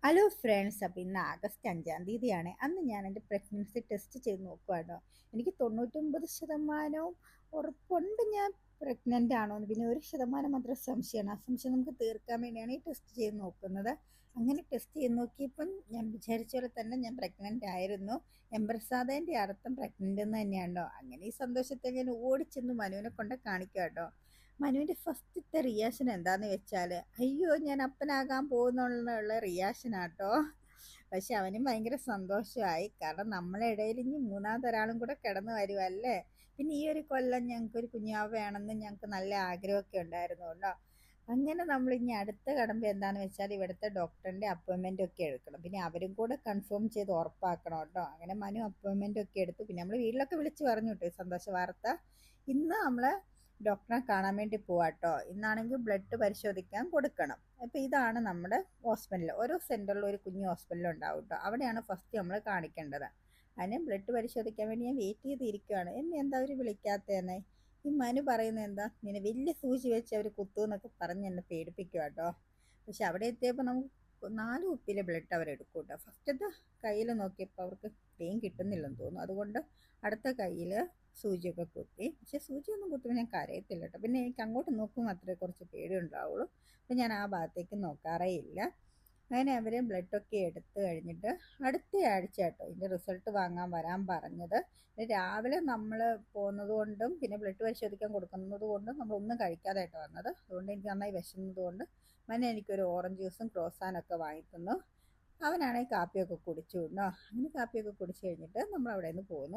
Hello friends, അപ്പോൾ ഇന്ന് August 5-ാം തീയതിയാണ്. അന്ന് ഞാൻ എൻ്റെ പ്രഗ്നൻസി ടെസ്റ്റ് ചെയ്ത് നോക്കുവാട്ടോ. എനിക്ക് 99% ഉറപ്പുണ്ട് ഞാൻ പ്രഗ്നൻ്റ് ആണോ എന്ന്. പിന്നെ 1% മാത്രം സംശയമാണ്. ആ സംശയം നമുക്ക് തീർക്കാൻ വേണ്ടിയാണ് ഈ ടെസ്റ്റ് ചെയ്ത് നോക്കുന്നത്. അങ്ങനെ ടെസ്റ്റ് ചെയ്ത് നോക്കിയപ്പം ഞാൻ വിചാരിച്ച പോലെ തന്നെ ഞാൻ പ്രഗ്നൻ്റ് ആയിരുന്നു. എംബ്രസാദേൻ്റെ അർത്ഥം പ്രഗ്നൻ്റ് എന്ന് തന്നെയാണല്ലോ. അങ്ങനെ ഈ സന്തോഷത്തെ ഞാൻ ഓടിച്ചെന്ന് മനുവിനെ കൊണ്ട് കാണിക്കാം കേട്ടോ. മനുവിൻ്റെ ഫസ്റ്റത്തെ റിയാക്ഷൻ എന്താന്ന് വെച്ചാൽ, അയ്യോ ഞാൻ അപ്പനാകാൻ പോകുന്നുള്ള റിയാക്ഷനാട്ടോ. പക്ഷെ അവനും ഭയങ്കര സന്തോഷമായി. കാരണം നമ്മളെ ഇടയിൽ ഇനി മൂന്നാമതൊരാളും കൂടെ കിടന്നു വരുമല്ലേ. പിന്നെ ഈ ഒരു കൊല്ലം ഞങ്ങൾക്കൊരു കുഞ്ഞാവ് വേണമെന്ന് ഞങ്ങൾക്ക് നല്ല ആഗ്രഹമൊക്കെ ഉണ്ടായിരുന്നു കേട്ടോ. അങ്ങനെ നമ്മൾ ഇനി അടുത്ത കടമ്പ എന്താണെന്ന് വെച്ചാൽ ഇവിടുത്തെ ഡോക്ടറിൻ്റെ അപ്പോയിൻമെൻ്റ് ഒക്കെ എടുക്കണം. പിന്നെ അവരും കൂടെ കൺഫേം ചെയ്ത് ഉറപ്പാക്കണം കേട്ടോ. അങ്ങനെ മനു അപ്പോയിൻമെൻ്റ് ഒക്കെ എടുത്തു. പിന്നെ നമ്മൾ വീട്ടിലൊക്കെ വിളിച്ച് പറഞ്ഞു കേട്ടോ ഈ സന്തോഷ വാർത്ത. ഇന്ന് നമ്മൾ ഡോക്ടറെ കാണാൻ വേണ്ടി പോവാട്ടോ. ഇന്നാണെങ്കിൽ ബ്ലഡ് പരിശോധിക്കാൻ കൊടുക്കണം. അപ്പോൾ ഇതാണ് നമ്മുടെ ഹോസ്പിറ്റൽ. ഓരോ സെൻറ്ററിലും ഒരു കുഞ്ഞു ഹോസ്പിറ്റൽ ഉണ്ടാവും കേട്ടോ. അവിടെയാണ് ഫസ്റ്റ് നമ്മൾ കാണിക്കേണ്ടത്. അതിന് ബ്ലഡ് പരിശോധിക്കാൻ വേണ്ടി ഞാൻ വെയിറ്റ് ചെയ്തിരിക്കുകയാണ്. എന്നെ എന്താ അവർ വിളിക്കാത്തതെന്നേ? ഈ മനു പറയുന്നത് എന്താ, ഇങ്ങനെ വലിയ സൂചി വെച്ച് അവർ കുത്തു എന്നൊക്കെ പറഞ്ഞ് എന്നെ പേടിപ്പിക്കുക കേട്ടോ. പക്ഷെ അവിടെ എത്തിയപ്പോൾ നമുക്ക് 4 കുപ്പിയിലെ ബ്ലഡ് അവരെടുക്കും കേട്ടോ. ഫസ്റ്റത്തെ കയ്യിൽ നോക്കിയപ്പോൾ അവർക്ക് പെയിൻ കിട്ടുന്നില്ലെന്ന് തോന്നുന്നു. അതുകൊണ്ട് അടുത്ത കയ്യിൽ സൂചിയൊക്കെ കുത്തി. പക്ഷെ സൂചിയൊന്നും കുത്തുമ്പോൾ ഞാൻ കരയത്തില്ല കേട്ടോ. പിന്നെ എനിക്ക് അങ്ങോട്ട് നോക്കുമ്പോൾ മാത്രമേ കുറച്ച് പേടി ഉണ്ടാവുള്ളൂ. അപ്പം ഞാൻ ആ ഭാഗത്തേക്ക് നോക്കാറേ ഇല്ല. അങ്ങനെ അവർ ബ്ലഡൊക്കെ എടുത്ത് കഴിഞ്ഞിട്ട് അടുത്ത ആഴ്ച കേട്ടോ ഇതിൻ്റെ റിസൾട്ട് വാങ്ങാൻ വരാൻ പറഞ്ഞത്. രാവിലെ നമ്മൾ പോകുന്നത് കൊണ്ടും പിന്നെ ബ്ലഡ് പരിശോധിക്കാൻ കൊടുക്കുന്നത് കൊണ്ടും നമ്മളൊന്നും കഴിക്കാതായിട്ട് വന്നത്. അതുകൊണ്ട് എനിക്ക് നന്നായി വിശന്നത് കൊണ്ട് എനിക്കൊരു ഓറഞ്ച് ജ്യൂസും ക്രോസാനൊക്കെ വാങ്ങി തന്നു. അവനാണെങ്കിൽ കാപ്പിയൊക്കെ കുടിച്ചു കേട്ടോ. അങ്ങനെ കാപ്പിയൊക്കെ കുടിച്ച് കഴിഞ്ഞിട്ട് നമ്മൾ അവിടെ നിന്ന് പോന്നു.